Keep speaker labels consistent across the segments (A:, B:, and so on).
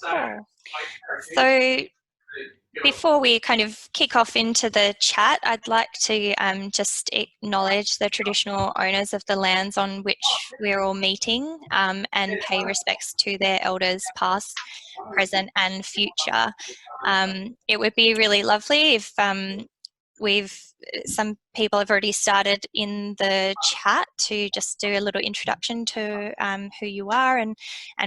A: Cool. So before we kind of kick off into the chat, I'd like to just acknowledge the traditional owners of the lands on which we're all meeting and pay respects to their elders past, present and future. It would be really lovely if some people have already started in the chat to just do a little introduction to who you are and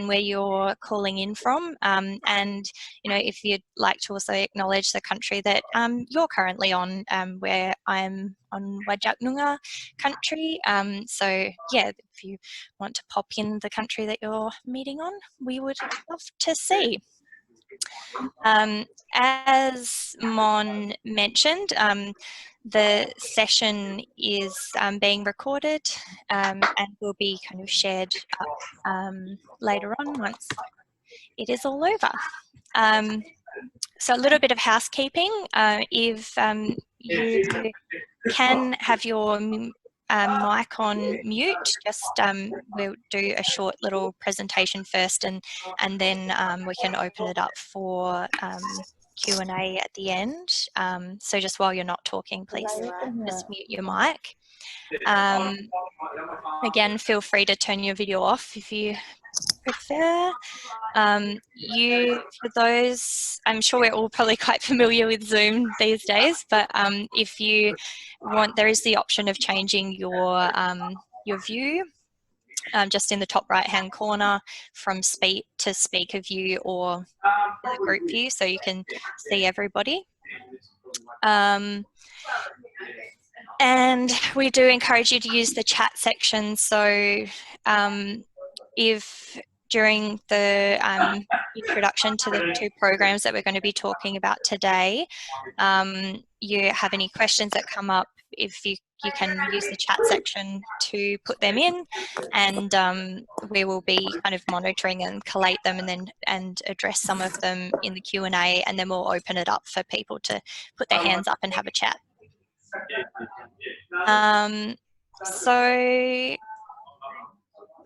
A: where you're calling in from, and if you'd like to also acknowledge the country that you're currently on, where I'm on Whadjuk Noongar country. So yeah, if you want to pop in the country that you're meeting on, we would love to see. As Mon mentioned, the session is being recorded and will be kind of shared up later on once it is all over. So a little bit of housekeeping. If you can have your mic on mute, just we'll do a short little presentation first, and then we can open it up for Q&A at the end. So just while you're not talking, please just mute your mic. Again, feel free to turn your video off if you prefer. For those, I'm sure we're all probably quite familiar with Zoom these days, but if you want, there is the option of changing your view just in the top right hand corner from speak to speaker view or the group view, so you can see everybody. And we do encourage you to use the chat section. So if during the introduction to the two programs that we're going to be talking about today, you have any questions that come up, if you can use the chat section to put them in, and we will be kind of monitoring and collate them and address some of them in the Q&A, and then we'll open it up for people to put their hands up and have a chat. So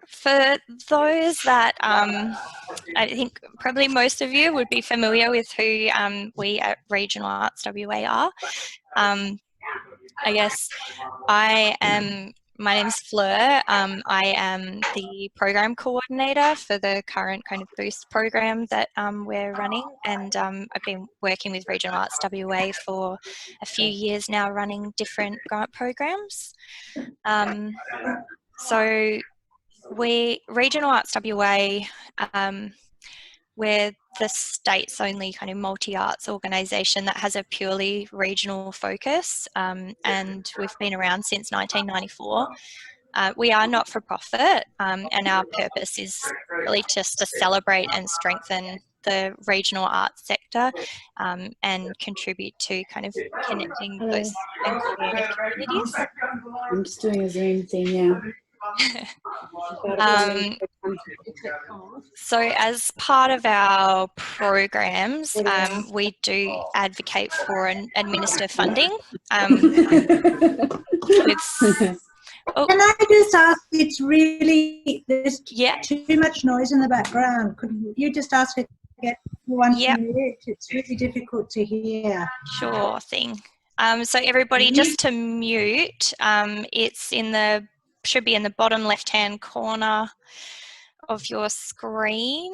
A: for those that I think probably most of you would be familiar with who we at Regional Arts WA are. I guess my name's Fleur. I am the program coordinator for the current kind of Boost program that we're running, and I've been working with Regional Arts WA for a few years now, running different grant programs. So Regional Arts WA, we're the state's only kind of multi-arts organisation that has a purely regional focus, and we've been around since 1994. We are not-for-profit, and our purpose is really just to celebrate and strengthen the regional arts sector and contribute to kind of connecting those and creative communities.
B: I'm just doing a Zoom thing, yeah.
A: So as part of our programs, we do advocate for and administer funding.
C: Can I just ask, there's too much noise in the background. Could you just ask everyone to mute? It's really difficult to hear.
A: Sure thing. So everybody, just to mute, it's should be in the bottom left-hand corner of your screen.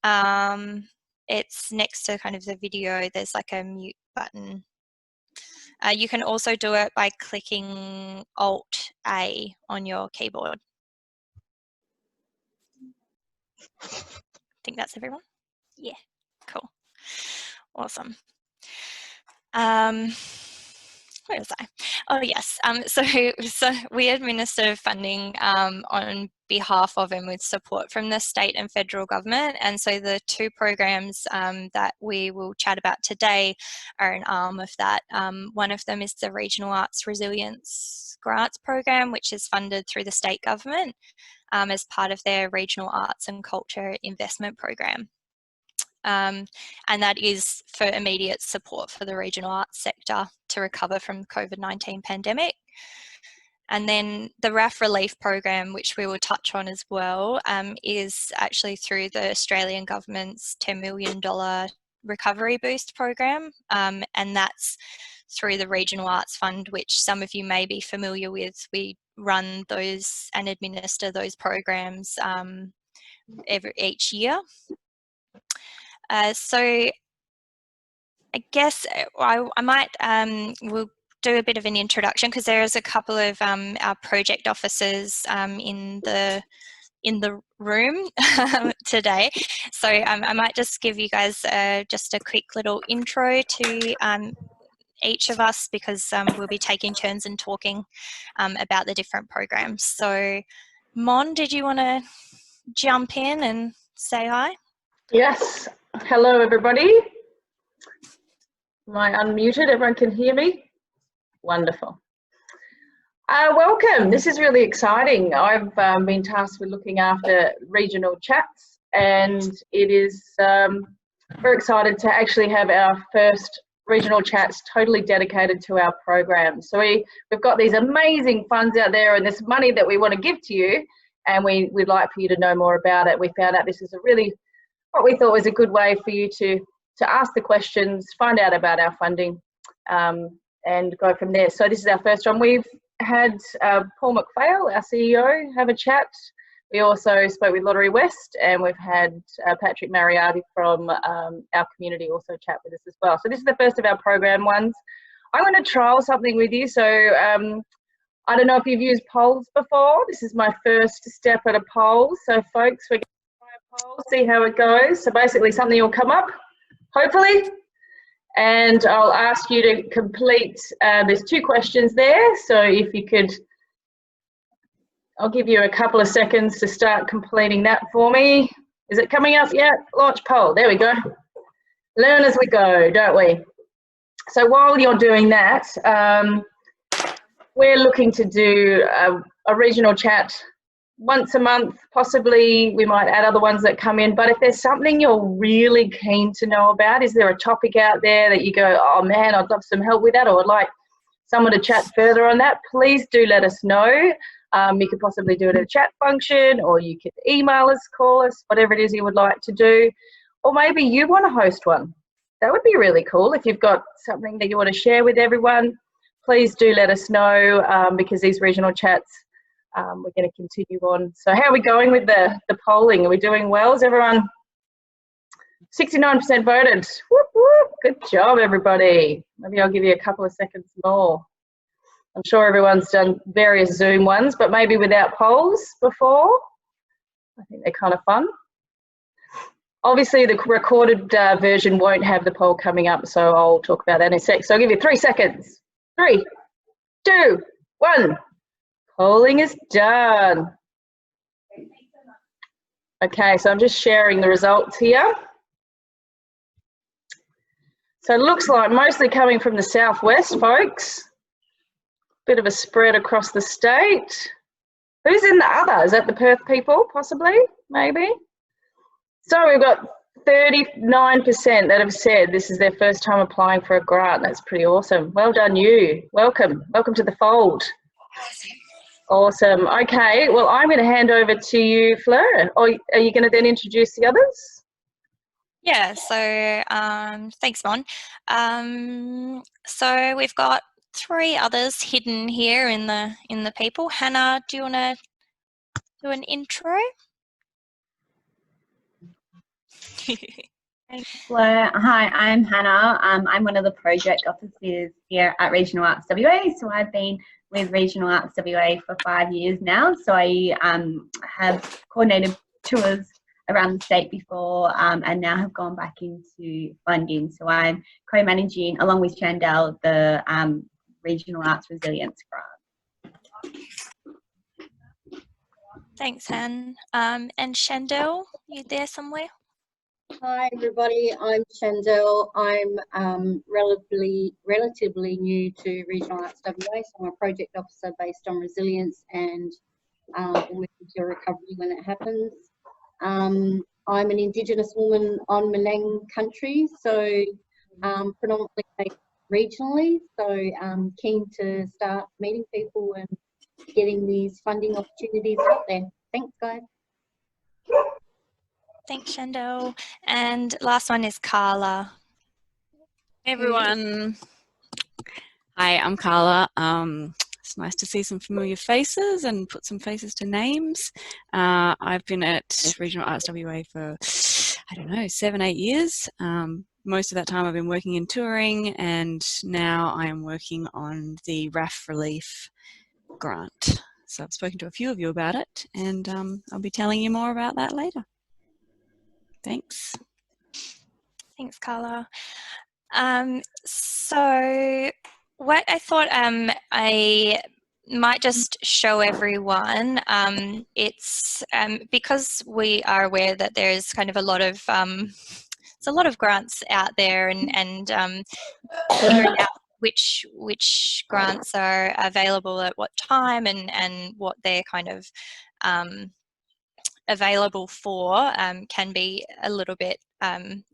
A: It's next to kind of the video. There's like a mute button. You can also do it by clicking Alt-A on your keyboard. I think that's everyone. Yeah, cool. Awesome. Where was I? Oh yes, so we administer funding on behalf of and with support from the state and federal government, and so the two programs that we will chat about today are an arm of that. One of them is the Regional Arts Resilience Grants Program, which is funded through the state government as part of their Regional Arts and Culture Investment Program. And that is for immediate support for the regional arts sector to recover from the COVID-19 pandemic. And then the RAF relief program, which we will touch on as well, is actually through the Australian government's $10 million recovery boost program, and that's through the Regional Arts Fund, which some of you may be familiar with. We run those and administer those programs each year. So I guess I might, we'll do a bit of an introduction because there is a couple of our project officers in the room today. So I might just give you guys just a quick little intro to each of us, because we'll be taking turns and talking about the different programs. So Mon, did you want to jump in and say hi?
D: Yes. Hello, everybody. Am I unmuted? Everyone can hear me? Wonderful. Welcome. This is really exciting. I've been tasked with looking after regional chats, and it is very excited to actually have our first regional chats totally dedicated to our program. So we've got these amazing funds out there and this money that we want to give to you, and we'd like for you to know more about it. We found out this is a really, what we thought was a good way for you to ask the questions, find out about our funding, and go from there. So this is our first one. We've had Paul McPhail, our CEO, have a chat. We also spoke with Lottery West, and we've had Patrick Mariardi from our community also chat with us as well. So this is the first of our program ones. I'm going to trial something with you. So I don't know if you've used polls before. This is my first step at a poll. So folks, we're going to try a poll, see how it goes. So basically something will come up, hopefully, and I'll ask you to complete, there's 2 questions there. So if you could, I'll give you a couple of seconds to start completing that for me. Is it coming up yet? Launch poll, there we go. Learn as we go, don't we? So while you're doing that, we're looking to do a regional chat once a month. Possibly we might add other ones that come in, but if there's something you're really keen to know about, is there a topic out there that you go, oh man, I'd love some help with that, or I'd like someone to chat further on that, please do let us know. You could possibly do it in a chat function, or you could email us, call us, whatever it is you would like to do. Or maybe you want to host one. That would be really cool. If you've got something that you want to share with everyone, please do let us know, because these regional chats, we're going to continue on. So how are we going with the polling? Are we doing well? Is everyone 69% voted? Whoop, whoop. Good job, everybody. Maybe I'll give you a couple of seconds more. I'm sure everyone's done various Zoom ones, but maybe without polls before. I think they're kind of fun. Obviously, the recorded version won't have the poll coming up, so I'll talk about that in a sec. So I'll give you 3 seconds. 3, 2, 1. Polling is done. Okay, so I'm just sharing the results here. So it looks like mostly coming from the southwest, folks. Bit of a spread across the state. Who's in the other? Is that the Perth people, possibly, maybe? So we've got 39% that have said this is their first time applying for a grant. That's pretty awesome. Well done, you. Welcome. Welcome to the fold. Awesome. Okay, well, I'm going to hand over to you, Fleur. Or are you going to then introduce the others?
A: Yeah, so thanks, Mon. So we've got 3 others hidden here in the people. Hannah, do you want to do an intro?
E: Thanks, Fleur. Hi, I'm Hannah. I'm one of the project officers here at Regional Arts WA. So I've been with Regional Arts WA for 5 years now. So I have coordinated tours around the state before, and now have gone back into funding. So I'm co-managing, along with Chandel, the Regional Arts Resilience Grant.
A: Thanks, Han. And Chandel, you there somewhere?
F: Hi everybody, I'm Chandel. I'm relatively new to Regional Arts WA, so I'm a project officer based on resilience and working to recovery when it happens. I'm an Indigenous woman on Maleng country, so predominantly based regionally, so I'm keen to start meeting people and getting these funding opportunities out there. Thanks, guys.
A: Thanks, Shandell. And last one is Carla.
G: Hey everyone. Hi, I'm Carla. It's nice to see some familiar faces and put some faces to names. I've been at Regional Arts WA for, I don't know, 7-8 years. Most of that time I've been working in touring, and now I am working on the RAF Relief grant. So I've spoken to a few of you about it, and I'll be telling you more about that later. Thanks.
A: Thanks, Carla. So what I thought I might just show everyone, it's because we are aware that there's kind of a lot of there's a lot of grants out there, and figuring out which grants are available at what time and what they're kind of available for can be a little bit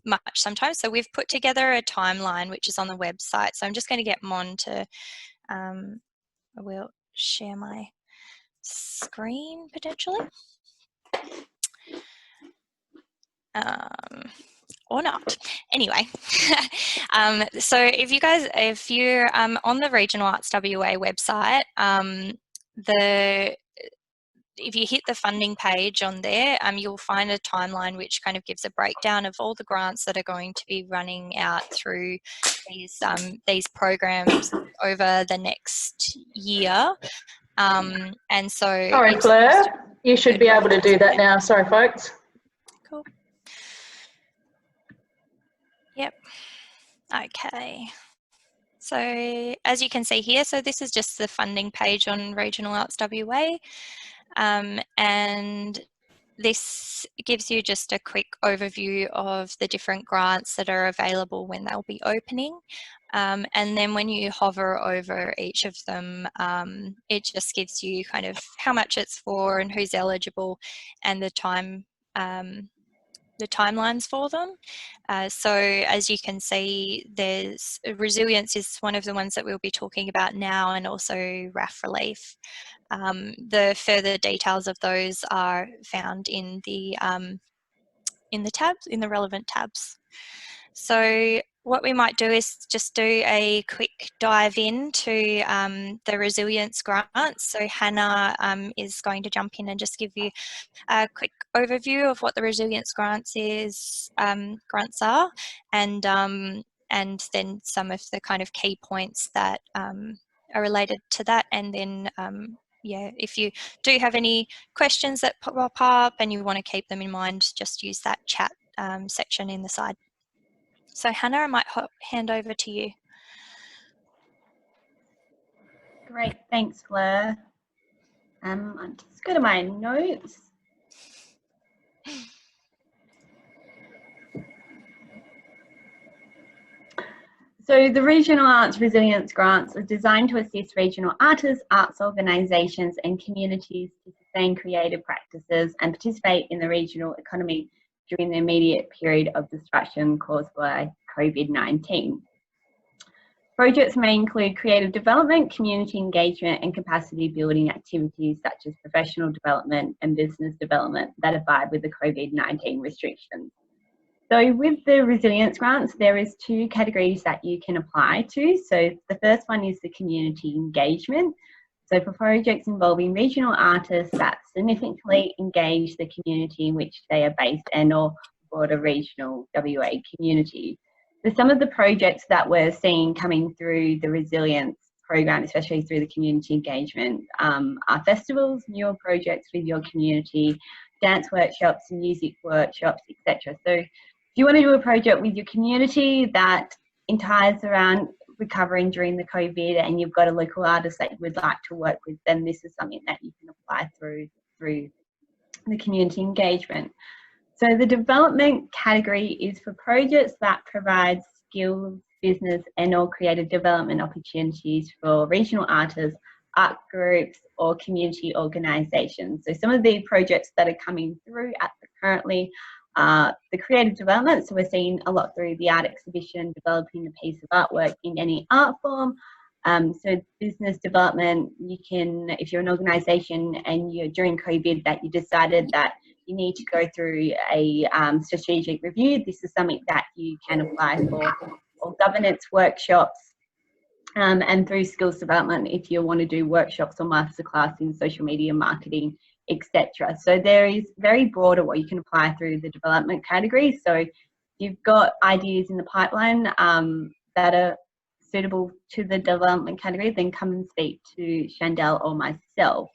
A: much sometimes. So we've put together a timeline which is on the website. So I'm just going to get Mon to, I will share my screen potentially. Or not. Anyway, so if you're on the Regional Arts WA website, if you hit the funding page on there, you'll find a timeline which kind of gives a breakdown of all the grants that are going to be running out through these programs over the next year. And so,
D: sorry, Fleur, you should be able to do that now. Sorry, folks.
A: Cool. Yep. Okay. So as you can see here, so this is just the funding page on Regional Arts WA. And this gives you just a quick overview of the different grants that are available when they'll be opening. And then when you hover over each of them, it just gives you kind of how much it's for and who's eligible and the timelines for them. So as you can see, there's resilience is one of the ones that we'll be talking about now, and also RAF relief. The further details of those are found in the tabs, in the relevant tabs. So what we might do is just do a quick dive into the resilience grants. So Hannah is going to jump in and just give you a quick overview of what the resilience grants are, and then some of the kind of key points that are related to that. And then yeah, if you do have any questions that pop up and you want to keep them in mind, just use that chat section in the side. So Hannah, I might hand over to you.
E: Great, thanks, Fleur. I'll just go to my notes. So the Regional Arts Resilience Grants are designed to assist regional artists, arts organisations and communities to sustain creative practices and participate in the regional economy during the immediate period of disruption caused by COVID-19. Projects may include creative development, community engagement and capacity building activities such as professional development and business development that abide with the COVID-19 restrictions. So with the resilience grants, there is 2 categories that you can apply to. So the first one is the community engagement. So for projects involving regional artists that significantly engage the community in which they are based and or broader regional WA community. So some of the projects that we're seeing coming through the resilience program, especially through the community engagement, are festivals, mural projects with your community, dance workshops, music workshops, etc. So if you want to do a project with your community that entires around recovering during the COVID and you've got a local artist that you would like to work with, then this is something that you can apply through the community engagement. So the development category is for projects that provide skills, business and or creative development opportunities for regional artists, art groups or community organisations. So some of the projects that are coming through currently the creative development, so we're seeing a lot through the art exhibition, developing a piece of artwork in any art form, So business development, you can, if you're an organisation and you're during COVID that you decided that you need to go through a strategic review, this is something that you can apply for, or governance workshops, and through skills development if you want to do workshops or masterclass in social media marketing, etc. So there is very broad at what you can apply through the development category. So if you've got ideas in the pipeline that are suitable to the development category, then come and speak to Chandel or myself.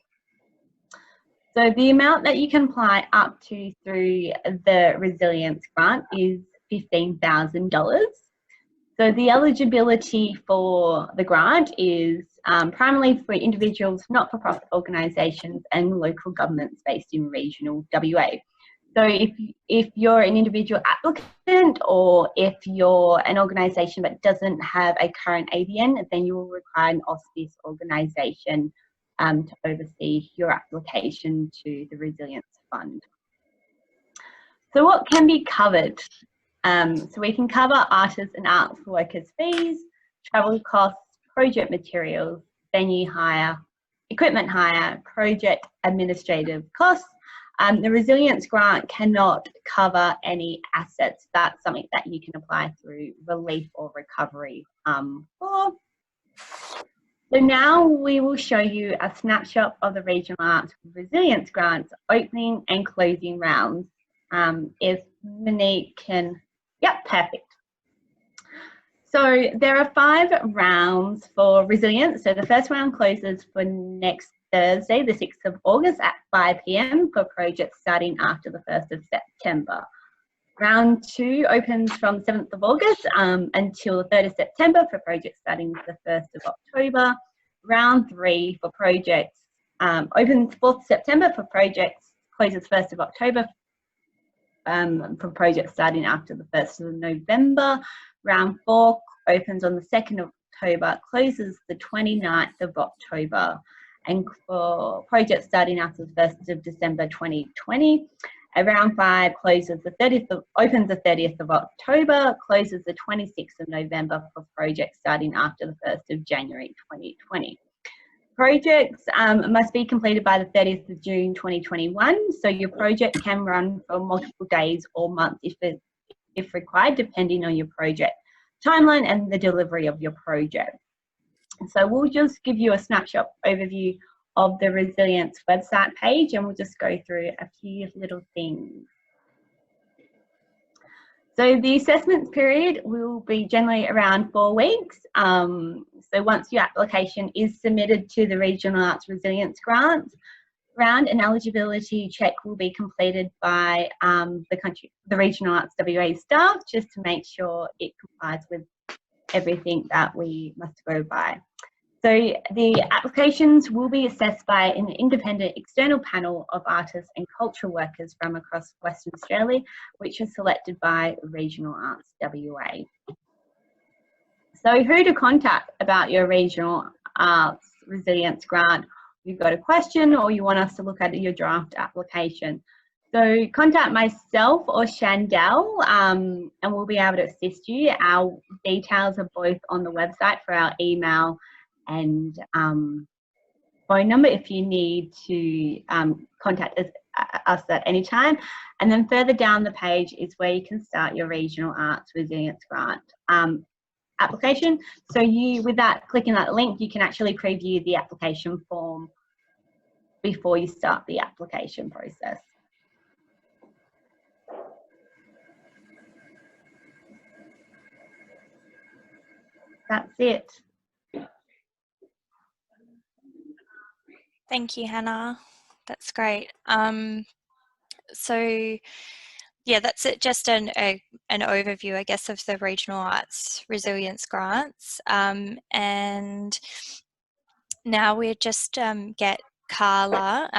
E: So the amount that you can apply up to through the resilience grant is $15,000. So the eligibility for the grant is primarily for individuals, not-for-profit organisations and local governments based in regional WA. So if you're an individual applicant, or if you're an organisation but doesn't have a current ABN, then you will require an auspice organisation to oversee your application to the Resilience Fund. So what can be covered? So we can cover artists and arts workers' fees, travel costs, project materials, venue hire, equipment hire, project administrative costs. The Resilience Grant cannot cover any assets. That's something that you can apply through relief or recovery for. So now we will show you a snapshot of the Regional Arts Resilience Grant's opening and closing rounds. If Monique can, yep, perfect. So there are 5 rounds for resilience. So the first round closes for next Thursday, the 6th of August at 5 p.m. for projects starting after the 1st of September. Round 2 opens from 7th of August until the 3rd of September for projects starting the 1st of October. Round 3 for projects opens 4th September for projects, closes 1st of October for projects starting after the 1st of November. Round 4 opens on the 2nd of October, closes the 29th of October. And for projects starting after the 1st of December 2020, round 5 closes the 30th of, opens the 30th of October, closes the 26th of November for projects starting after the 1st of January 2020. Projects must be completed by the 30th of June 2021, so your project can run for multiple days or months if required, depending on your project timeline and the delivery of your project. So we'll just give you a snapshot overview of the Resilience website page, and we'll just go through a few little things. So the assessment period will be generally around 4 weeks. So once your application is submitted to the Regional Arts Resilience Grant round, an eligibility check will be completed by the Regional Arts WA staff, just to make sure it complies with everything that we must go by. So the applications will be assessed by an independent external panel of artists and cultural workers from across Western Australia, which are selected by Regional Arts WA. So who to contact about your Regional Arts Resilience Grant? You've got a question or you want us to look at your draft application. So contact myself or Chandel and we'll be able to assist you. Our details are both on the website for our email and phone number if you need to contact us at any time. And then further down the page is where you can start your Regional Arts Resilience Grant application. So you, with that, clicking that link, you can actually preview the application form before you start the application process. That's it.
A: Thank you, Hannah. That's great. So yeah, that's it. Just an overview, I guess, of the Regional Arts Resilience Grants. And now we'll just get Carla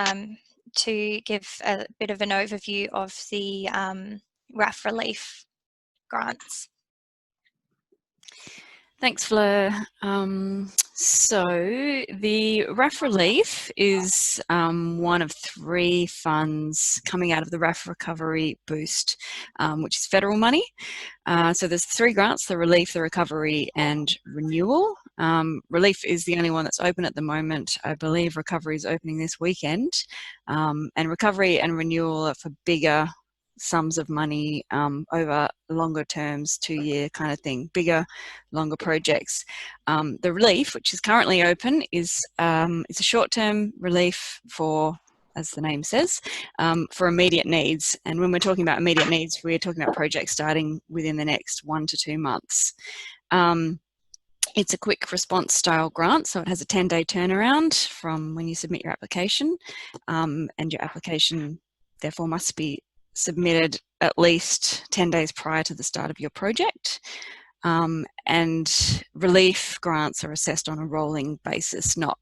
A: to give a bit of an overview of the RAF relief grants.
G: Thanks, Fleur. So the RAF Relief is one of 3 funds coming out of the RAF Recovery Boost, which is federal money. So there's 3 grants: the relief, the recovery and renewal. Relief is the only one that's open at the moment. I believe recovery is opening this weekend. And recovery and renewal are for bigger sums of money over longer terms, 2-year kind of thing, bigger, longer projects. The relief, which is currently open, is it's a short-term relief for, as the name says, for immediate needs. And when we're talking about immediate needs, we're talking about projects starting within the next 1 to 2 months. It's a quick response style grant, so it has a 10-day turnaround from when you submit your application, and your application therefore must be submitted at least 10 days prior to the start of your project. And relief grants are assessed on a rolling basis, not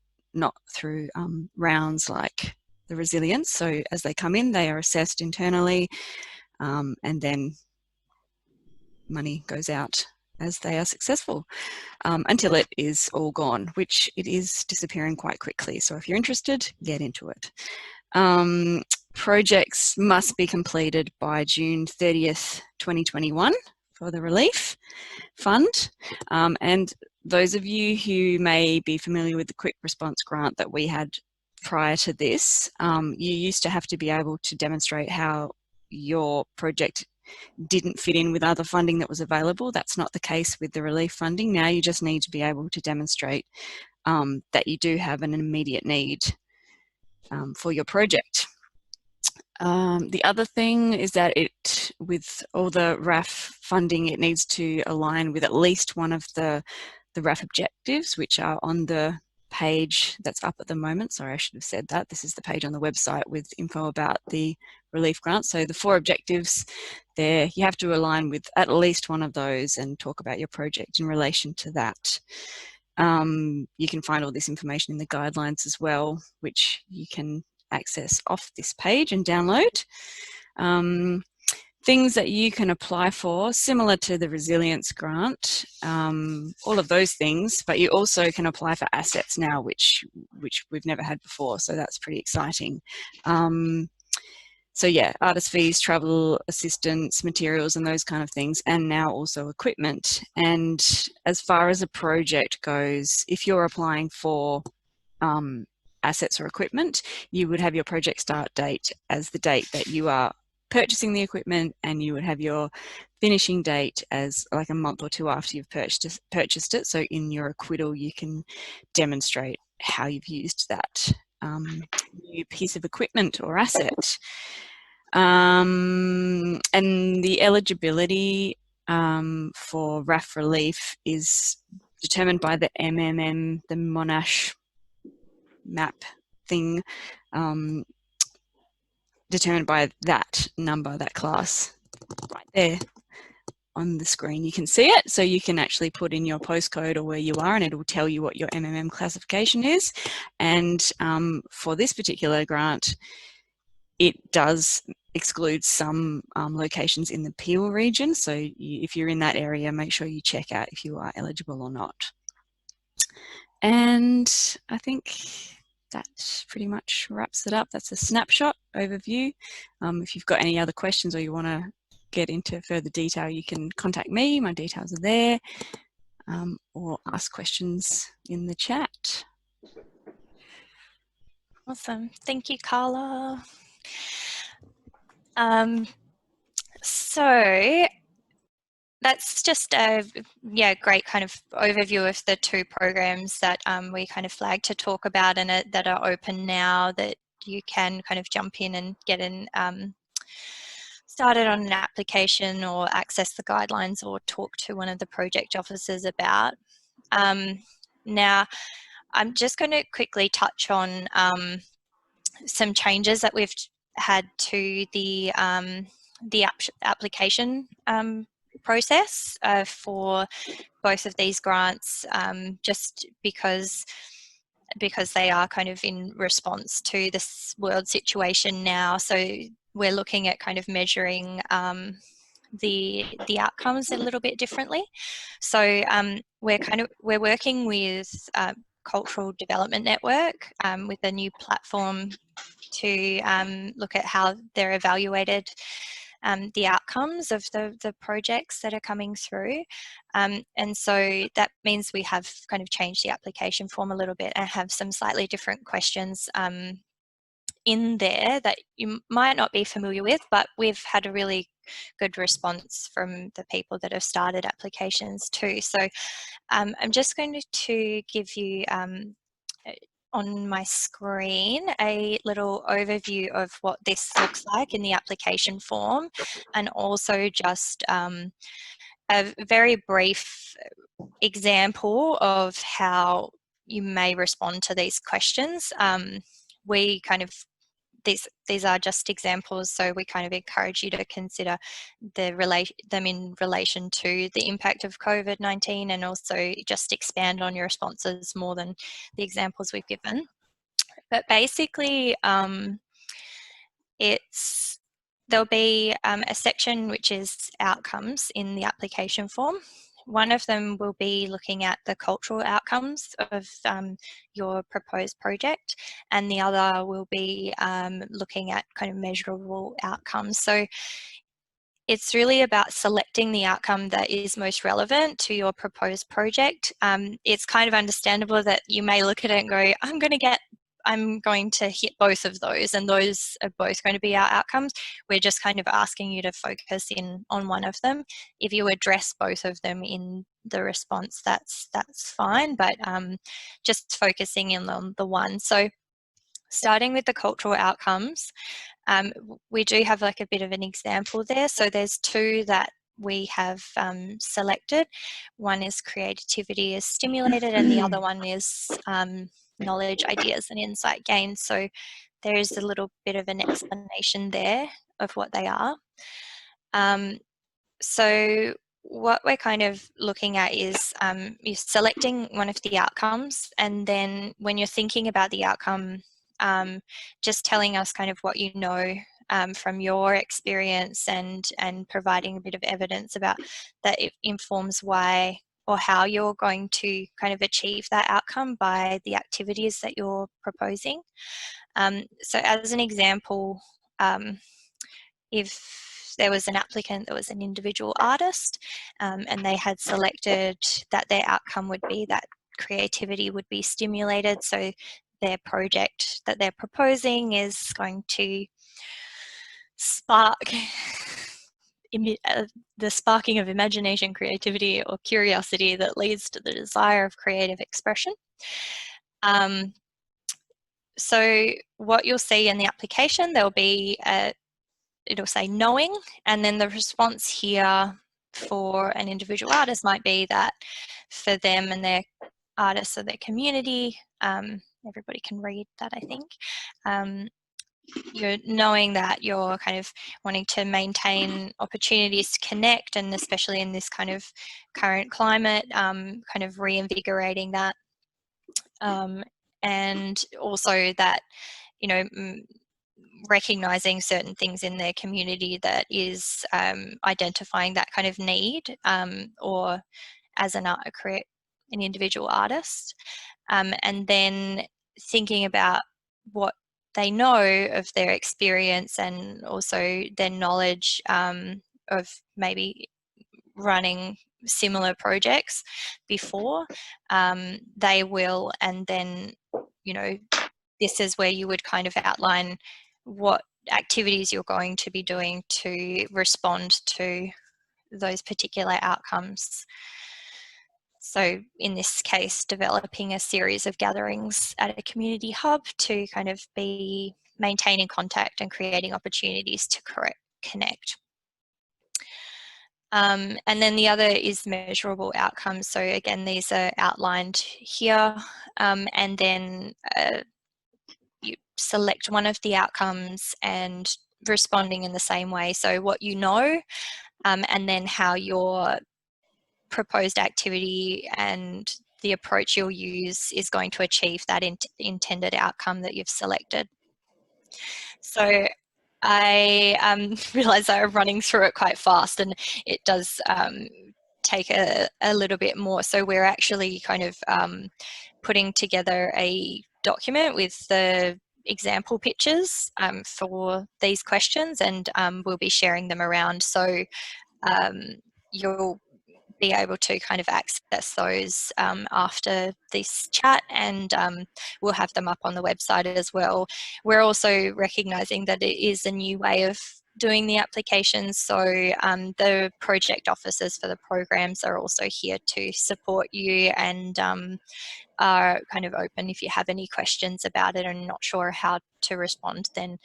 G: through rounds like the resilience. So as they come in, they are assessed internally, and then money goes out as they are successful, until it is all gone, which it is disappearing quite quickly. So if you're interested, get into it. Projects must be completed by June 30th, 2021 for the relief fund. And those of you who may be familiar with the quick response grant that we had prior to this, you used to have to be able to demonstrate how your project didn't fit in with other funding that was available. That's not the case with the relief funding. Now you just need to be able to demonstrate that you do have an immediate need for your project. The other thing is that with all the RAF funding, it needs to align with at least one of the RAF objectives, which are on the page that's up at the moment. Sorry, I should have said that. This is the page on the website with info about the relief grant. So the 4 objectives there, you have to align with at least one of those and talk about your project in relation to that. You can find all this information in the guidelines as well, which you can access off this page and download. Things that you can apply for, similar to the resilience grant, all of those things, but you also can apply for assets now, which we've never had before, so that's pretty exciting. So yeah, artist fees, travel assistance, materials and those kind of things, and now also equipment. And as far as a project goes, if you're applying for assets or equipment, you would have your project start date as the date that you are purchasing the equipment, and you would have your finishing date as like a month or 2 after you've purchased it. So in your acquittal, you can demonstrate how you've used that new piece of equipment or asset. And the eligibility for RAF relief is determined by the MMM, the Monash map thing, determined by that number, that class right there on the screen. You can see it, so you can actually put in your postcode or where you are, and it will tell you what your MMM classification is. And for this particular grant, it does exclude some locations in the Peel region. So if you're in that area, make sure you check out if you are eligible or not. And I think that pretty much wraps it up. That's a snapshot overview. If you've got any other questions or you want to get into further detail, you can contact me. My details are there, or ask questions in the chat.
A: Awesome. Thank you, Carla. So that's just a great kind of overview of the 2 programs that we kind of flagged to talk about, and that are open now, that you can kind of jump in and get in started on an application or access the guidelines or talk to one of the project officers about. Now, I'm just going to quickly touch on some changes that we've had to the application process for both of these grants, just because they are kind of in response to this world situation now. So we're looking at kind of measuring the outcomes a little bit differently. So we're working with Cultural Development Network with a new platform to look at how they're evaluated the outcomes of the projects that are coming through. And so that means we have kind of changed the application form a little bit and have some slightly different questions in there that you might not be familiar with, but we've had a really good response from the people that have started applications too. So I'm just going to give you on my screen a little overview of what this looks like in the application form, and also just a very brief example of how you may respond to these questions. We kind of these are just examples, so we kind of encourage you to consider them in relation to the impact of COVID-19, and also just expand on your responses more than the examples we've given. But basically, there'll be a section which is outcomes in the application form. One of them will be looking at the cultural outcomes of your proposed project, and the other will be looking at kind of measurable outcomes. So it's really about selecting the outcome that is most relevant to your proposed project. It's kind of understandable that you may look at it and go, I'm going to hit both of those, and those are both going to be our outcomes. We're just kind of asking you to focus in on one of them. If you address both of them in the response, that's fine, but just focusing in on the one. So starting with the cultural outcomes, we do have like a bit of an example there. So there's two that we have selected. One is creativity is stimulated, and the other one is knowledge, ideas, and insight gained. So there is a little bit of an explanation there of what they are. So what we're kind of looking at is you're selecting one of the outcomes, and then when you're thinking about the outcome, just telling us kind of what you know from your experience, and providing a bit of evidence about that. It informs why or how you're going to kind of achieve that outcome by the activities that you're proposing. So as an example, if there was an applicant that was an individual artist, and they had selected that their outcome would be that creativity would be stimulated, so their project that they're proposing is going to spark the sparking of imagination, creativity, or curiosity that leads to the desire of creative expression. So what you'll see in the application, there'll be it'll say knowing, and then the response here for an individual artist might be that for them and their artists or their community, everybody can read that, I think. You're knowing that you're kind of wanting to maintain opportunities to connect, and especially in this kind of current climate, kind of reinvigorating that. And also that, you know, recognizing certain things in their community that is identifying that kind of need, or as an individual artist, and then thinking about what they know of their experience, and also their knowledge of maybe running similar projects before. They will, and then, you know, this is where you would kind of outline what activities you're going to be doing to respond to those particular outcomes. So in this case, developing a series of gatherings at a community hub to kind of be maintaining contact and creating opportunities to connect. And then the other is measurable outcomes. So again, these are outlined here, and then you select one of the outcomes and responding in the same way. So what you know, and then how your proposed activity and the approach you'll use is going to achieve that intended outcome that you've selected. So I realise I'm running through it quite fast, and it does take a little bit more. So we're actually kind of putting together a document with the example pictures for these questions, and we'll be sharing them around. So you'll be able to kind of access those after this chat, and we'll have them up on the website as well. We're also recognising that it is a new way of doing the applications, so the project officers for the programs are also here to support you, and are kind of open if you have any questions about it and not sure how to respond, then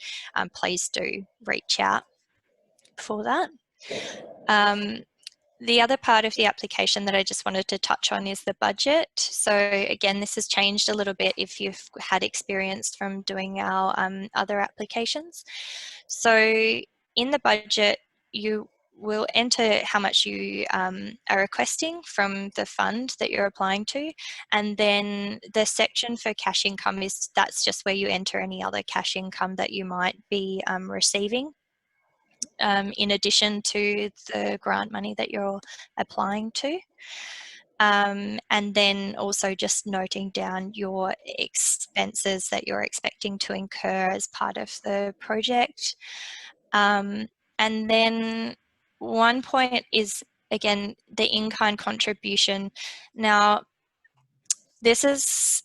A: please do reach out for that. The other part of the application that I just wanted to touch on is the budget. So again, this has changed a little bit if you've had experience from doing our other applications. So in the budget, you will enter how much you are requesting from the fund that you're applying to, and then the section for cash income that's just where you enter any other cash income that you might be receiving. In addition to the grant money that you're applying to. And then also just noting down your expenses that you're expecting to incur as part of the project. And then one point is, again, the in-kind contribution. Now, this is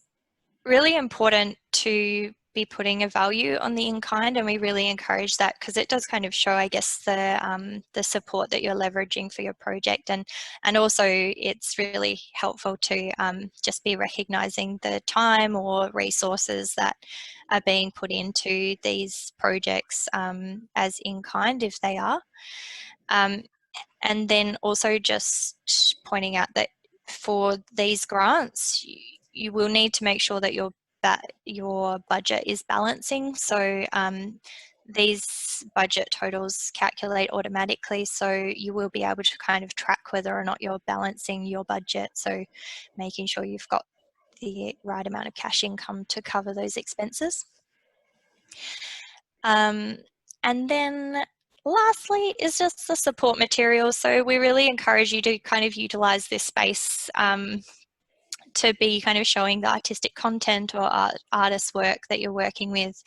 A: really important to be putting a value on the in-kind, and we really encourage that because it does kind of show, I guess, the support that you're leveraging for your project, and also it's really helpful to just be recognising the time or resources that are being put into these projects as in-kind if they are. And then also just pointing out that for these grants, you will need to make sure that your budget is balancing. So these budget totals calculate automatically, so you will be able to kind of track whether or not you're balancing your budget. So making sure you've got the right amount of cash income to cover those expenses. And then lastly is just the support materials. So we really encourage you to kind of utilise this space to be kind of showing the artistic content or artist work that you're working with,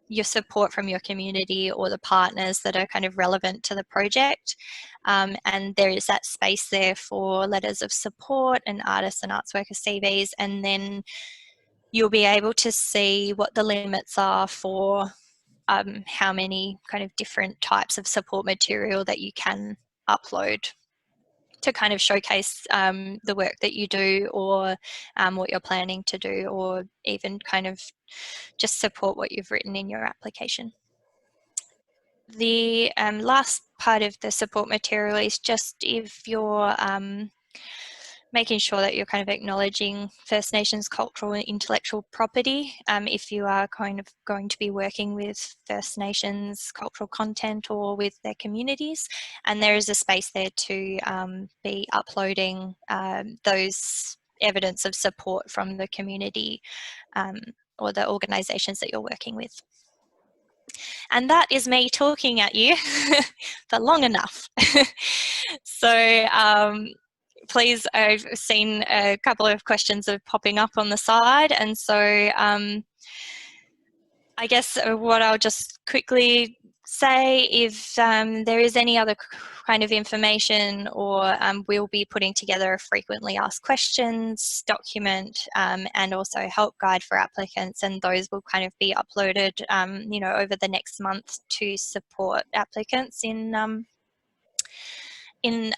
A: your support from your community or the partners that are kind of relevant to the project. And there is that space there for letters of support and artists and arts worker CVs, and then you'll be able to see what the limits are for how many kind of different types of support material that you can upload to kind of showcase the work that you do, or what you're planning to do, or even kind of just support what you've written in your application. The last part of the support material is just if you're making sure that you're kind of acknowledging First Nations cultural and intellectual property. If you are kind of going to be working with First Nations cultural content or with their communities, and there is a space there to be uploading those evidence of support from the community or the organisations that you're working with. And that is me talking at you for long enough. So please, I've seen a couple of questions are popping up on the side, and so I guess what I'll just quickly say, if there is any other kind of information, or we'll be putting together a frequently asked questions document and also help guide for applicants, and those will kind of be uploaded you know, over the next month to support applicants in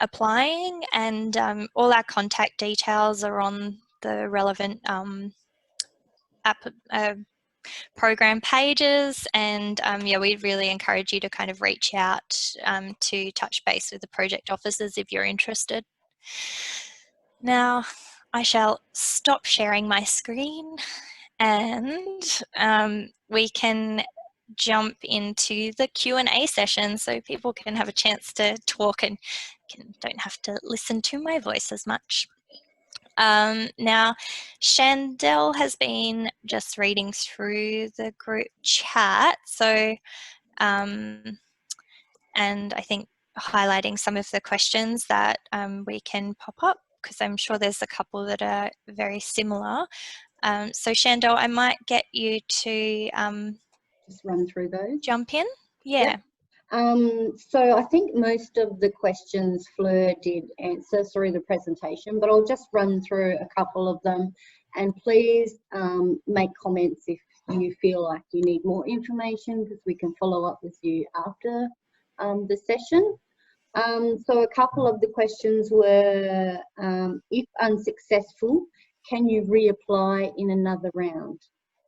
A: applying, and all our contact details are on the relevant program pages, and yeah, we'd really encourage you to kind of reach out to touch base with the project officers if you're interested. Now I shall stop sharing my screen, and we can jump into the Q&A session so people can have a chance to talk and don't have to listen to my voice as much. Now, Chandel has been just reading through the group chat, so and I think highlighting some of the questions that we can pop up, because I'm sure there's a couple that are very similar. So Shandell, I might get you to
F: Just run through those.
A: jump in. Yeah.
F: So I think most of the questions Fleur did answer through the presentation, but I'll just run through a couple of them, and please make comments if you feel like you need more information, because we can follow up with you after the session. So a couple of the questions were, if unsuccessful, can you reapply in another round?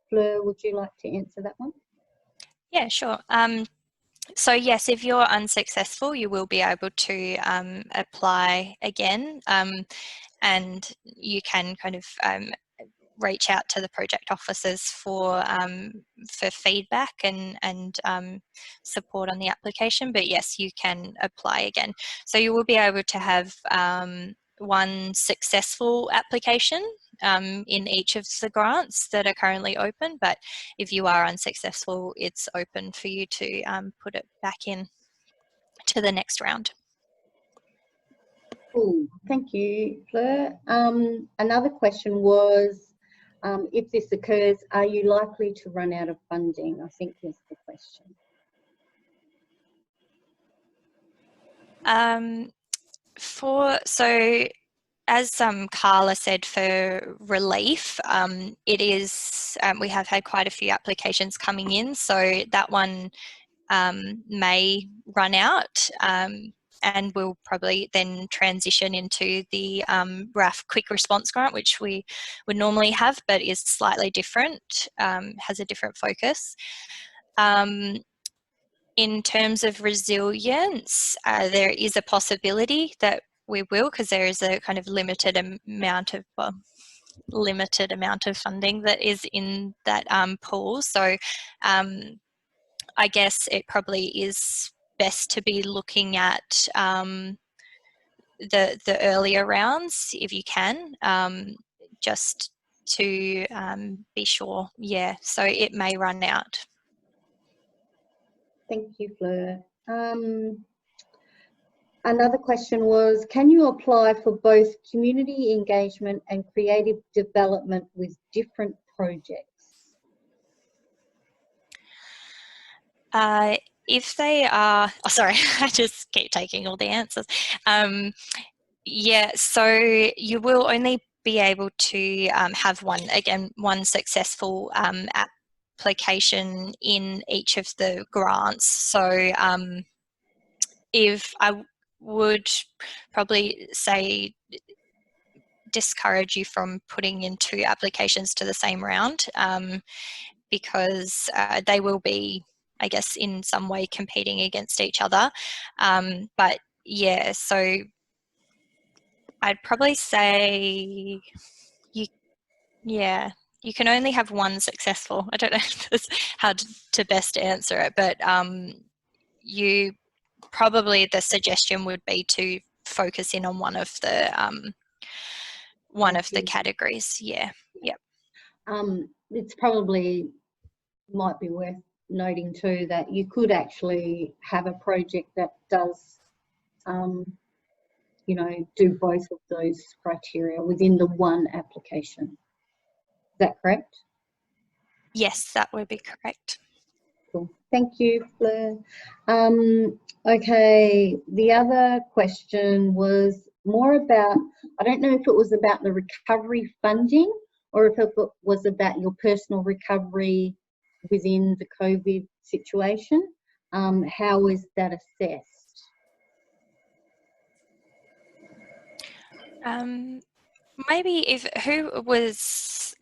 F: Fleur, would you like to answer that one?
A: Yeah, sure. So yes, if you're unsuccessful, you will be able to apply again, and you can kind of reach out to the project officers for feedback and support on the application. But yes, you can apply again. So you will be able to have one successful application in each of the grants that are currently open, but if you are unsuccessful, it's open for you to put it back in to the next round.
F: Cool, thank you, Fleur. Another question was, if this occurs, are you likely to run out of funding? I think was the question.
A: So as Carla said, for relief, it is, we have had quite a few applications coming in, so that one may run out, and we'll probably then transition into the RAF Quick Response Grant, which we would normally have, but is slightly different, has a different focus. In terms of resilience, there is a possibility that we will, because there is a kind of limited amount of funding that is in that pool. So I guess it probably is best to be looking at the earlier rounds if you can, just to be sure. Yeah, so it may run out.
F: Thank you, Fleur. Another question was, can you apply for both community engagement and creative development with different projects?
A: If they are, oh sorry, I just keep taking all the answers. Yeah, so you will only be able to have one successful application in each of the grants. So if I would probably say discourage you from putting in 2 applications to the same round, because they will be, I guess, in some way competing against each other. But yeah, so I'd probably say you can only have one successful. I don't know how to best answer it, but you probably, the suggestion would be to focus in on one of the categories. Yeah. Yep.
F: It's probably might be worth noting too that you could actually have a project that does you know, do both of those criteria within the one application. Is that correct?
A: Yes, that would be correct.
F: Cool. Thank you, Fleur. Okay, the other question was more about, I don't know if it was about the recovery funding or if it was about your personal recovery within the COVID situation. How is that assessed?
A: Maybe who was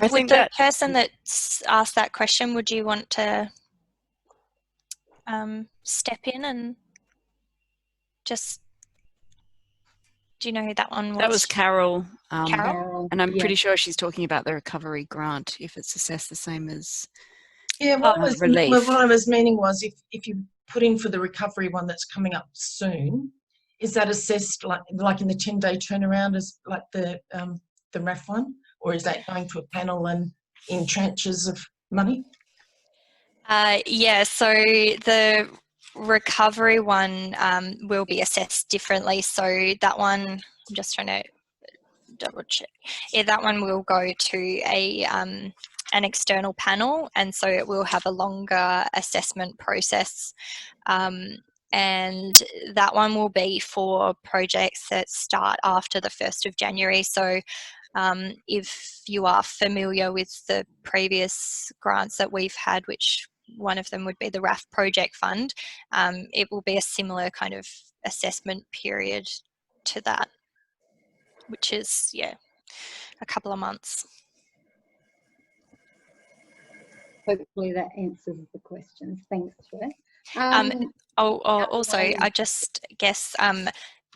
G: I think
A: the person that asked that question, would you want to step in and just, do you know who that one was?
G: That was Carol.
A: Carol?
G: And I'm pretty sure she's talking about the recovery grant, if it's assessed the same as
H: what
G: relief.
H: I was meaning was if you put in for the recovery one that's coming up soon, is that assessed like in the 10-day turnaround as like the RAF one, or is that going to a panel and in tranches of money?
A: Yeah, so the recovery one will be assessed differently. So that one, I'm just trying to double check. Yeah, that one will go to a an external panel, and so it will have a longer assessment process. And that one will be for projects that start after the 1st of January. So if you are familiar with the previous grants that we've had, which one of them would be the RAF Project Fund, it will be a similar kind of assessment period to that, which is, yeah, a couple of months.
F: Hopefully that answers the questions. Thanks, Claire.
A: Also, I just guess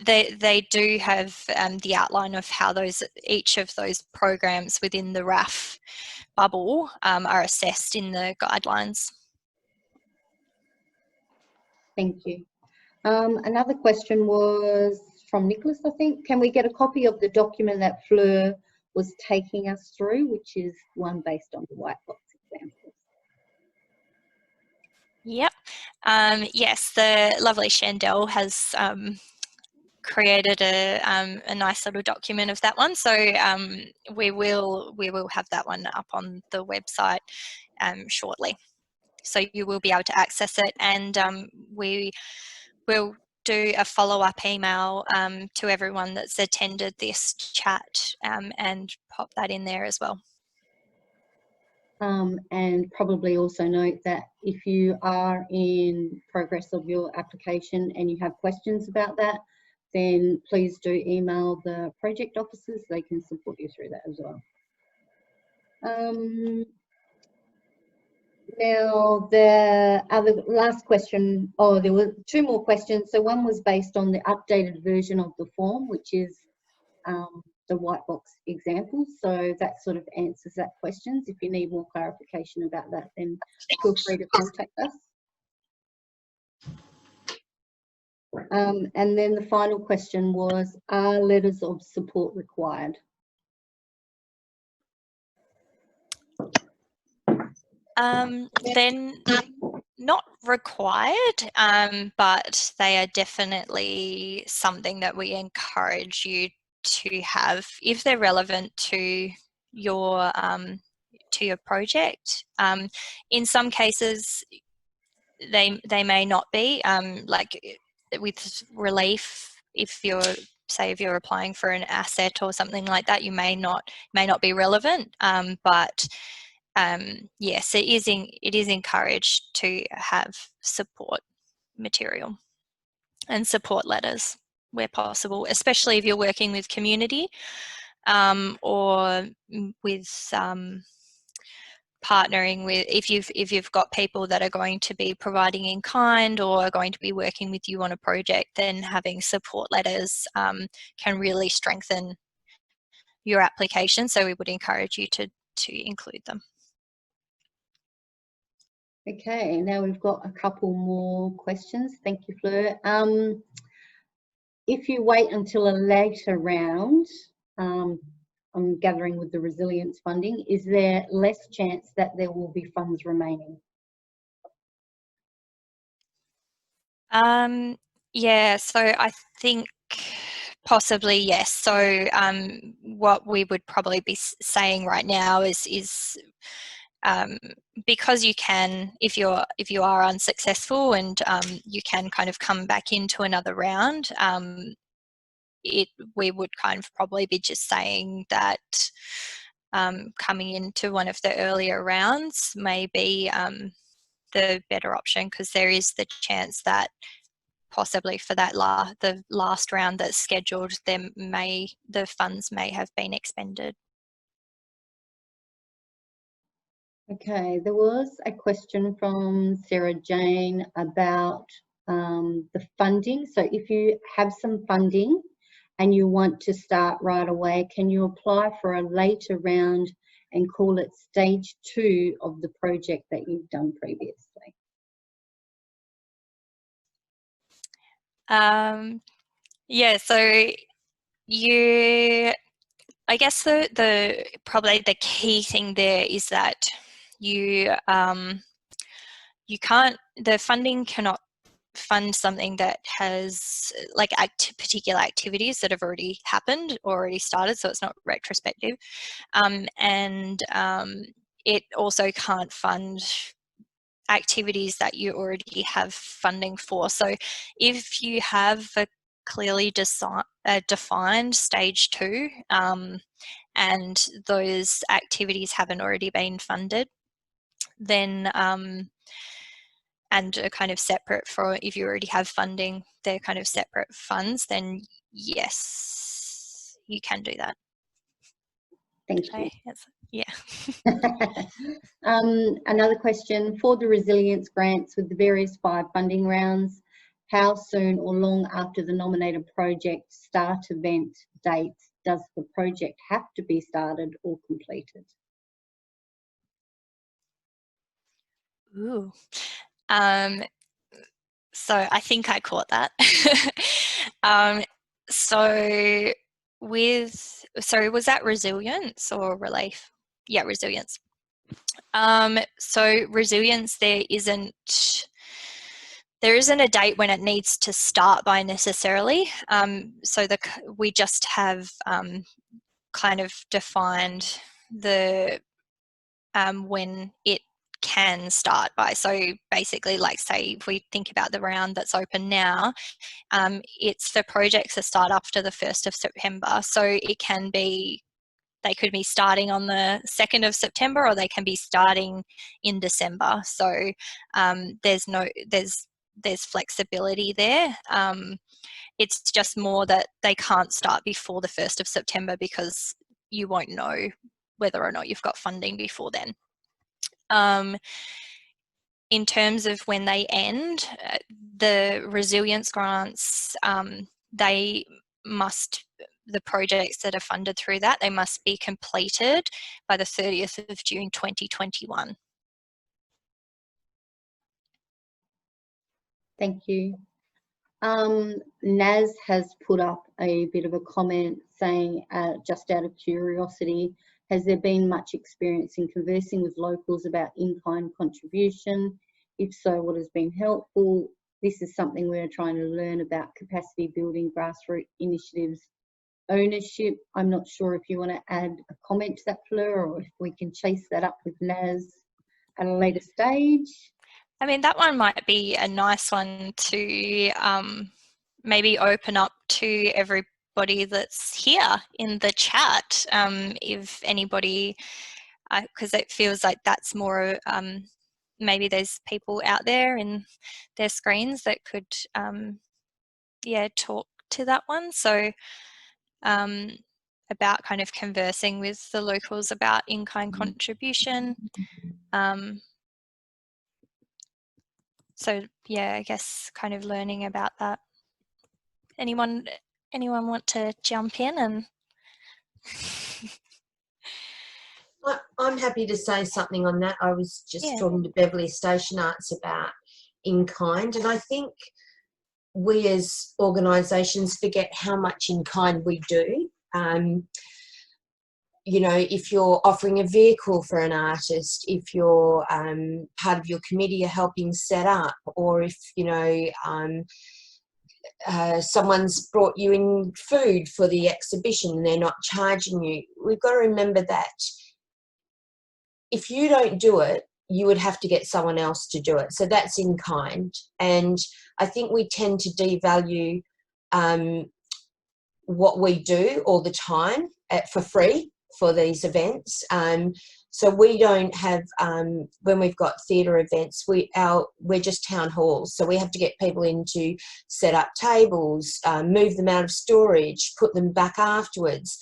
A: they do have the outline of how each of those programs within the RAF bubble are assessed in the guidelines.
F: Thank you. Another question was from Nicholas, I think. Can we get a copy of the document that Fleur was taking us through, which is one based on the white box examples?
A: Yep. Yes, the lovely Chandel has created a nice little document of that one. So we will have that one up on the website shortly. So you will be able to access it, and we will do a follow-up email to everyone that's attended this chat and pop that in there as well.
F: And probably also note that if you are in progress of your application and you have questions about that, then please do email the project officers. They can support you through that as well. Now, the last question, there were 2 more questions. So one was based on the updated version of the form, which is the white box examples. So that sort of answers that question. If you need more clarification about that, then feel free to contact us. And then the final question was, are letters of support required?
A: Then not required, but they are definitely something that we encourage you to have if they're relevant to your project. In some cases, they may not be. Like with relief, if you're applying for an asset or something like that, you may not be relevant. But yes, it is encouraged to have support material and support letters where possible, especially if you're working with community or with partnering with, if you've got people that are going to be providing in kind or are going to be working with you on a project, then having support letters can really strengthen your application. So we would encourage you to include them.
F: Okay, now we've got a couple more questions. Thank you, Fleur. If you wait until a later round, I'm gathering with the resilience funding, is there less chance that there will be funds remaining?
A: Yeah, so I think possibly yes. So what we would probably be saying right now is because you can, if you are unsuccessful and you can kind of come back into another round, we would kind of probably be just saying that coming into one of the earlier rounds may be the better option, because there is the chance that possibly for that the last round that's scheduled, the funds may have been expended.
F: Okay, there was a question from Sarah Jane about the funding. So if you have some funding and you want to start right away, can you apply for a later round and call it stage 2 of the project that you've done previously?
A: Yeah, so I guess the probably the key thing there is that you can't, the funding cannot fund something that has like particular activities that have already happened or already started, so it's not retrospective. And it also can't fund activities that you already have funding for. So if you have a clearly defined stage 2 and those activities haven't already been funded, then and are kind of separate for, if you already have funding, they're kind of separate funds, then yes, you can do that.
F: Thank you.
A: Yeah.
F: Another question, for the resilience grants with the various 5 funding rounds, how soon or long after the nominated project start event dates does the project have to be started or completed?
A: Ooh. So I think I caught that. So was that resilience or relief? Yeah, resilience. So resilience, there isn't a date when it needs to start by necessarily. So we just have kind of defined the when it can start by. So basically, like say if we think about the round that's open now, it's the projects that start after the 1st of September. So it can be, they could be starting on the 2nd of September, or they can be starting in December. So there's flexibility there. It's just more that they can't start before the 1st of September because you won't know whether or not you've got funding before then. In terms of when they end, the resilience grants, the projects that are funded through that, they must be completed by the 30th of June 2021.
F: Thank you. Naz has put up a bit of a comment saying, just out of curiosity, has there been much experience in conversing with locals about in-kind contribution? If so, what has been helpful? This is something we're trying to learn about, capacity building, grassroots initiatives, ownership. I'm not sure if you want to add a comment to that, Fleur, or if we can chase that up with Naz at a later stage.
A: I mean, that one might be a nice one to maybe open up to everybody that's here in the chat. If anybody, because it feels like that's more, maybe there's people out there in their screens that could, yeah, talk to that one. So about kind of conversing with the locals about in-kind contribution. So yeah, I guess kind of learning about that. Anyone want to jump in? And
I: I'm happy to say something on that. I was just talking to Beverley Station Arts about in-kind, and I think we as organisations forget how much in-kind we do. You know, if you're offering a vehicle for an artist, if you're part of your committee are helping set up, or if, you know, someone's brought you in food for the exhibition and they're not charging you, we've got to remember that if you don't do it, you would have to get someone else to do it. So that's in kind. And I think we tend to devalue what we do all the time for free for these events. So we don't have, when we've got theatre events, we're just town halls. So we have to get people in to set up tables, move them out of storage, put them back afterwards.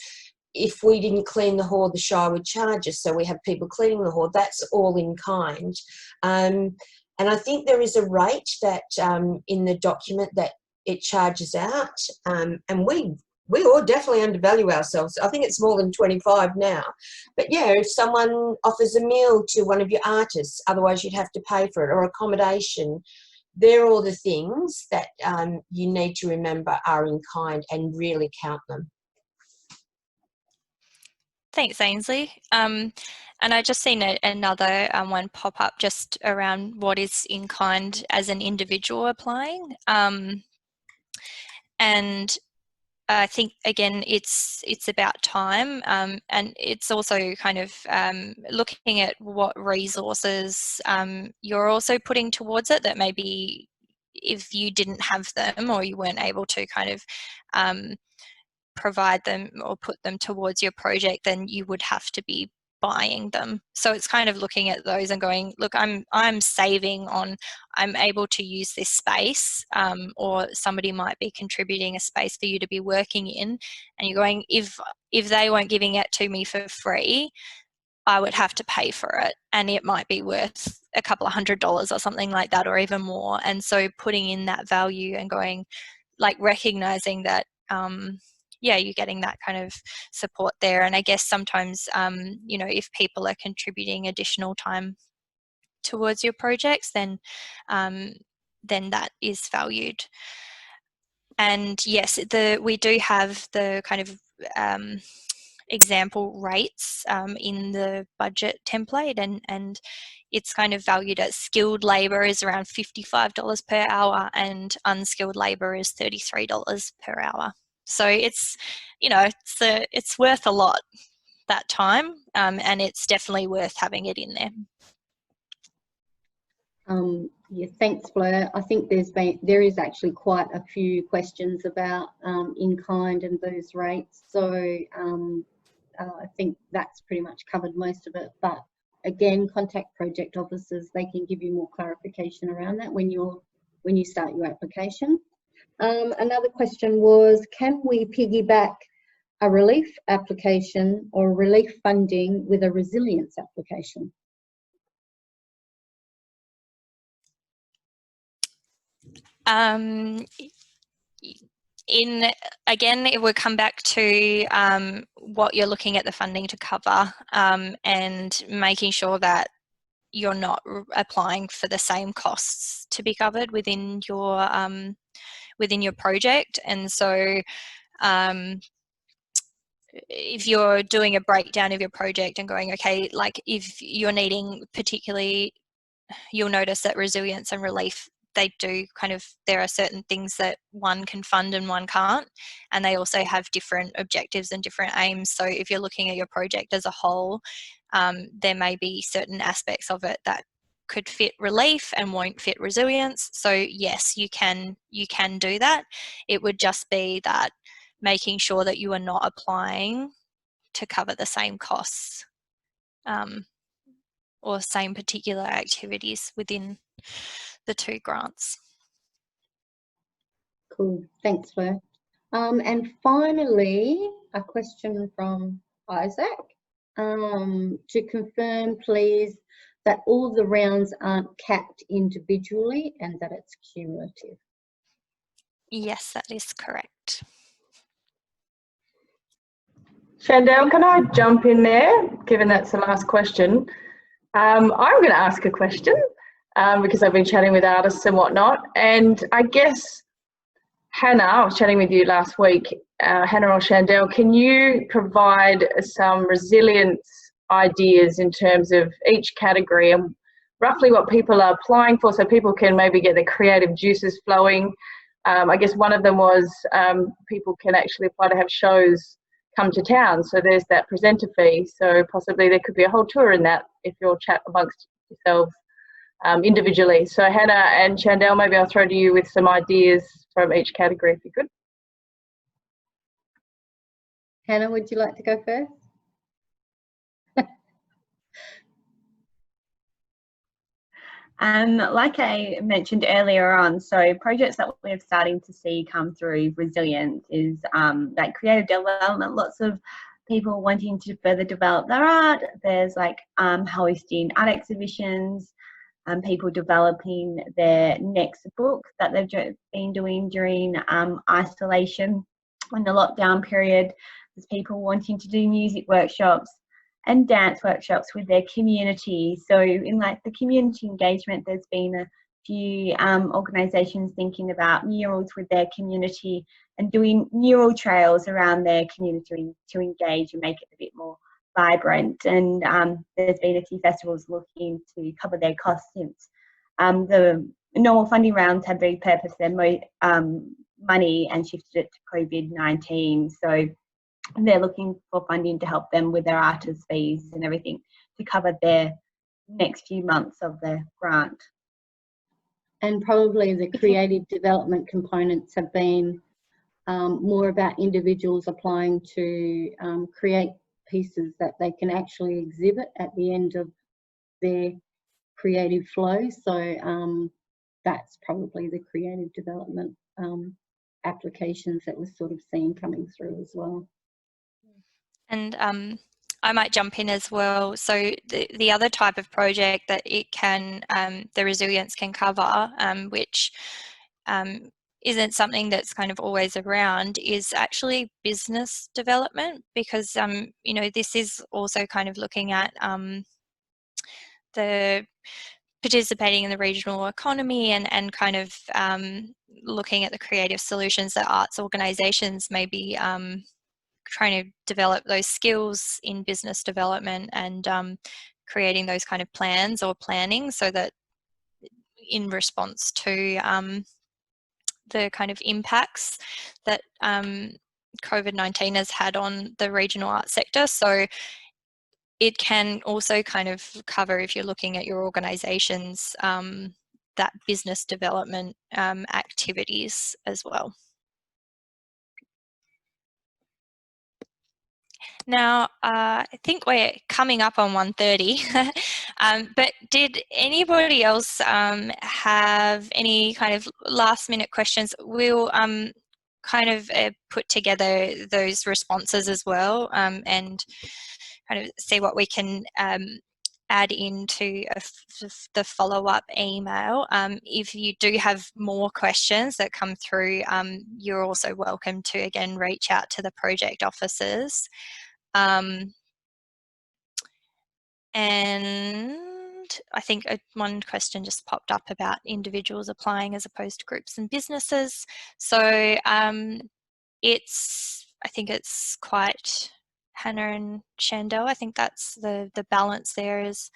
I: If we didn't clean the hall, the Shire would charge us. So we have people cleaning the hall. That's all in kind. And I think there is a rate that in the document that it charges out. And we all definitely undervalue ourselves. I think it's more than 25 now. But yeah, if someone offers a meal to one of your artists, otherwise you'd have to pay for it, or accommodation, they're all the things that you need to remember are in kind and really count them.
A: Thanks, Ainsley. And I just seen another one pop up just around what is in kind as an individual applying. And I think, again, it's about time, and it's also kind of looking at what resources you're also putting towards it, that maybe if you didn't have them or you weren't able to kind of provide them or put them towards your project, then you would have to be buying them. So it's kind of looking at those and going, look, I'm saving on, I'm able to use this space, or somebody might be contributing a space for you to be working in, and you're going, if they weren't giving it to me for free, I would have to pay for it, and it might be worth a couple of $100 or something like that, or even more. And so putting in that value and going, like, recognizing that yeah, you're getting that kind of support there. And I guess sometimes, you know, if people are contributing additional time towards your projects, then that is valued. And yes, we do have the kind of example rates in the budget template, and it's kind of valued as skilled labour is around $55 per hour and unskilled labour is $33 per hour. So it's, you know, it's worth a lot, that time, and it's definitely worth having it in there.
F: Yeah, thanks, Fleur. I think there is actually quite a few questions about in kind and those rates. So I think that's pretty much covered most of it. But again, contact project officers. They can give you more clarification around that when you start your application. Another question was, can we piggyback a relief application or relief funding with a resilience application?
A: Again, it would come back to what you're looking at the funding to cover, and making sure that you're not applying for the same costs to be covered within your project. And so if you're doing a breakdown of your project and going, okay, like if you're needing particularly, you'll notice that resilience and relief, they do kind of, there are certain things that one can fund and one can't, and they also have different objectives and different aims. So if you're looking at your project as a whole, there may be certain aspects of it that could fit relief and won't fit resilience. So yes, you can do that. It would just be that making sure that you are not applying to cover the same costs or same particular activities within the two grants.
F: Cool, thanks, Fleur. And finally, a question from Isaac. To confirm, please, that all the rounds aren't capped individually and that it's cumulative.
A: Yes, that is correct.
D: Chandel, can I jump in there, given that's the last question? I'm going to ask a question because I've been chatting with artists and whatnot. And I guess, Hannah, I was chatting with you last week, Hannah or Chandel, can you provide some resilience ideas in terms of each category and roughly what people are applying for, so people can maybe get the creative juices flowing? I guess one of them was people can actually apply to have shows come to town, so there's that presenter fee, so possibly there could be a whole tour in that if you'll chat amongst yourselves individually. So Hannah and Chandel, maybe I'll throw to you with some ideas from each category if you could.
F: Hannah, would you like to go first?
E: Like I mentioned earlier on, so projects that we're starting to see come through resilience is like creative development, lots of people wanting to further develop their art. There's like hosting art exhibitions, people developing their next book that they've been doing during isolation in the lockdown period. There's people wanting to do music workshops and dance workshops with their community. So in like the community engagement, there's been a few organisations thinking about murals with their community and doing mural trails around their community to engage and make it a bit more vibrant, and there's been a few festivals looking to cover their costs since the normal funding rounds have repurposed their money and shifted it to COVID-19. So they're looking for funding to help them with their artist fees and everything to cover their next few months of the grant.
F: And probably the creative development components have been more about individuals applying to create pieces that they can actually exhibit at the end of their creative flow. So that's probably the creative development applications that we're sort of seeing coming through as well.
A: And I might jump in as well. So the other type of project that it can, the resilience can cover, which isn't something that's kind of always around, is actually business development, because you know, this is also kind of looking at the participating in the regional economy and kind of looking at the creative solutions that arts organisations may be trying to develop those skills in business development, and creating those kind of plans or planning, so that in response to the kind of impacts that COVID-19 has had on the regional arts sector. So it can also kind of cover, if you're looking at your organisations, that business development activities as well. Now, I think we're coming up on 1:30, but did anybody else have any kind of last minute questions? We'll kind of put together those responses as well, and kind of see what we can add into the follow-up email. If you do have more questions that come through, you're also welcome to, again, reach out to the project officers. And I think one question just popped up about individuals applying as opposed to groups and businesses. So I think it's quite, Hannah and Chandel, I think that's the balance there is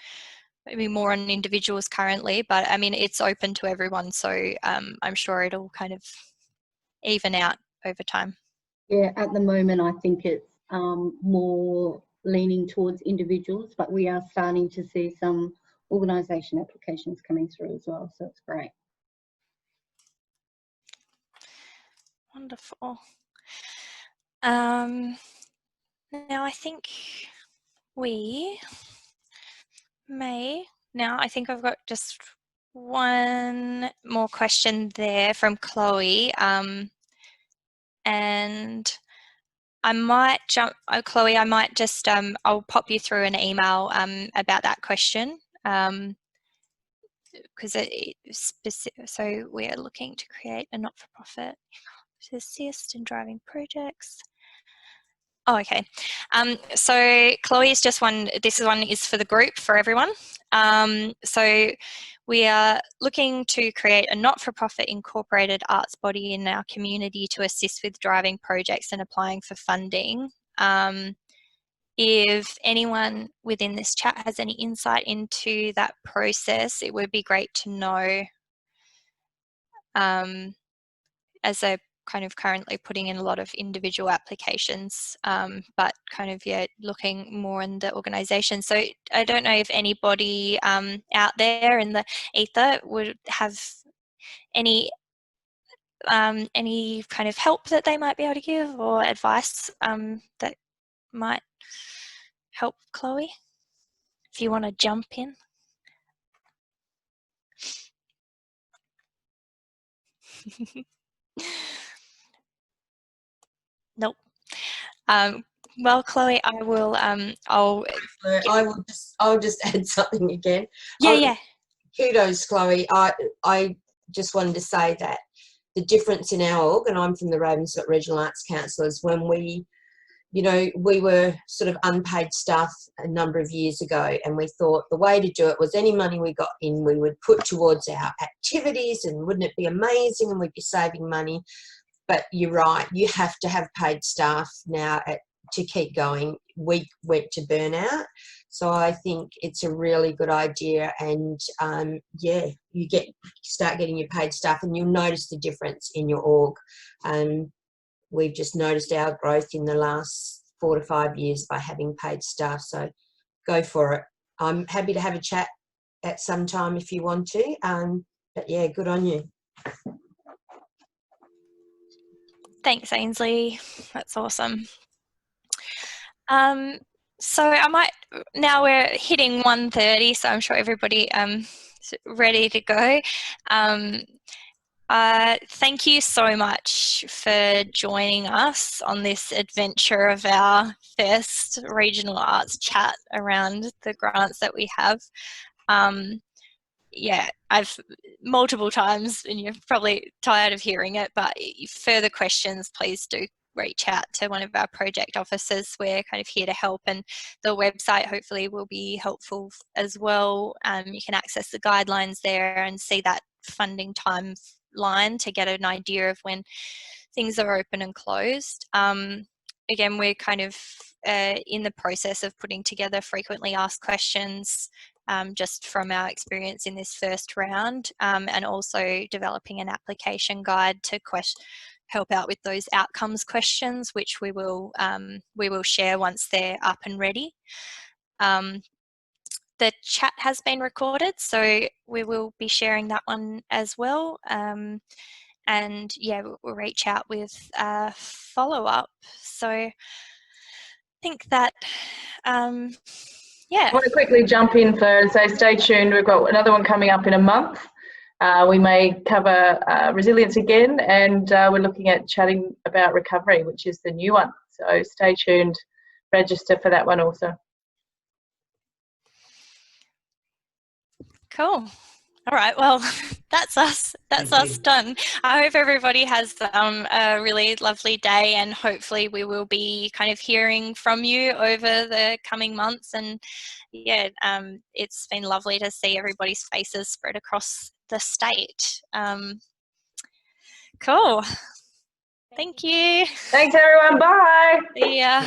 A: maybe more on individuals currently, but I mean, it's open to everyone. So I'm sure it'll kind of even out over time.
F: Yeah, at the moment, I think it's more leaning towards individuals, but we are starting to see some organisation applications coming through as well, so it's great.
A: Wonderful. Now I think I think I've got just one more question there from Chloe, and I might jump, Chloe, I might just, I'll pop you through an email about that question, because so we're looking to create a not-for-profit to assist in driving projects. Oh, okay. So Chloe's just this one is for the group, for everyone. So we are looking to create a not-for-profit incorporated arts body in our community to assist with driving projects and applying for funding. If anyone within this chat has any insight into that process, it would be great to know, as they're kind of currently putting in a lot of individual applications, but kind of, yeah, looking more in the organisation. So I don't know if anybody out there in the ether would have any kind of help that they might be able to give, or advice that might help Chloe, if you want to jump in. Nope. Well, Chloe, I will. I'll
I: just add something again.
A: Yeah.
I: Kudos, Chloe. I just wanted to say that the difference in our org, and I'm from the Ravenscourt Regional Arts Council, is when we were sort of unpaid staff a number of years ago, and we thought the way to do it was any money we got in, we would put towards our activities, and wouldn't it be amazing, and we'd be saving money. But you're right, you have to have paid staff now to keep going. we went to burnout. So I think it's a really good idea, and yeah, you start getting your paid staff, and you'll notice the difference in your org. We've just noticed our growth in the last 4 to 5 years by having paid staff. So go for it. I'm happy to have a chat at some time if you want to. But yeah, good on you.
A: Thanks, Ainsley. That's awesome. So I might, now we're hitting 1:30, so I'm sure everybody is ready to go. Thank you so much for joining us on this adventure of our first regional arts chat around the grants that we have. Yeah, I've multiple times, and you're probably tired of hearing it, but further questions, please do reach out to one of our project officers. We're kind of here to help, and the website hopefully will be helpful as well. You can access the guidelines there and see that funding timeline to get an idea of when things are open and closed. Again, we're kind of in the process of putting together frequently asked questions just from our experience in this first round, and also developing an application guide to help out with those outcomes questions, which we will share once they're up and ready. The chat has been recorded, so we will be sharing that one as well. And yeah, we'll reach out with follow-up. So I think that, yeah.
D: I want to quickly jump in and say stay tuned. We've got another one coming up in a month. We may cover resilience again, and we're looking at chatting about recovery, which is the new one. So stay tuned, register for that one also.
A: Cool. All right, well, that's us. That's us done. I hope everybody has a really lovely day, and hopefully we will be kind of hearing from you over the coming months. And yeah, it's been lovely to see everybody's faces spread across the state. Cool. Thank you.
D: Thanks, everyone. Bye.
A: See ya.